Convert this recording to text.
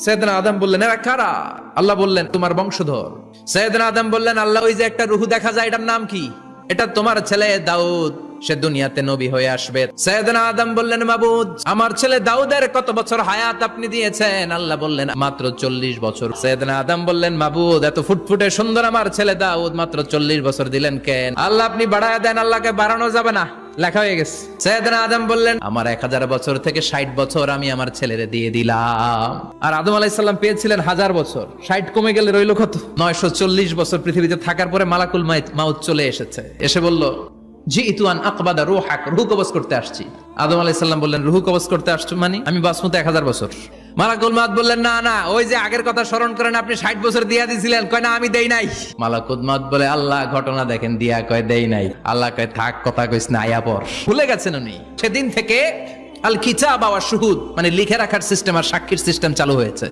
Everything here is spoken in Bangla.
সাইয়েদনা আদম বললেন, এরা কারা? আল্লাহ বললেন, তোমার বংশধর। সাইয়েদনা আদম বললেন, আল্লাহ ওই যে একটা রূহ দেখা যায়, এটার নাম কি? এটা তোমার ছেলে দাউদ, সে দুনিয়াতে নবী হয়ে আসবে। সাইয়েদনা আদম বললেন, মাবুদ, আমার ছেলে দাউদের কত বছর হায়াত আপনি দিয়েছেন? আল্লাহ বললেন, মাত্র 40 বছর। সাইয়েদনা আদম বললেন, মাবুদ, এত ফুটফুটে সুন্দর আমার ছেলে দাউদ, মাত্র 40 বছর দিলেন কেন? আল্লাহ, আপনি বাড়ায় দেন, আল্লাহকে বাড়ানো যাবে না, লেখা হয়ে গেছে। সাইয়েদনা আদম বললেন, আমার 1000 বছর থেকে 60 বছর আমি আমার ছেলেরে দিয়ে দিলাম। আর আদম আলাইহিস সালাম পেয়েছিলেন 1000 বছর, 60 কমে গেলে রইল কত? 940 বছর পৃথিবীতে থাকার পরে মালাকুল মাউত চলে এসেছে, এসে বলল, জিইতু আন আকবাদা রূহাক, রূহ কবজ করতে আসছি। আদম আলাইহিস সালাম বললেন, রূহ কবজ করতে আসছো মানে? আমি বাঁচবো 1000 বছর। মালাকুল মাউত বললেন, না না, ওই যে আগের কথা স্মরণ করেন, আপনি 60 বছর দিয়া দিয়েছিলেন। কয়, না, আমি দেই নাই। মালাকুল মাউত বলে, আল্লাহ, ঘটনা দেখেন, দিয়া কয় দেই নাই। আল্লাহ কয়, থাক, কথা কইস না, আয়া পর। ভুলে গেছেন উনি। সেদিন থেকে আল কিতাব ওয়া শুহুদ, মানে লিখে রাখার সিস্টেম আর সাক্ষীর সিস্টেম চালু হয়েছে।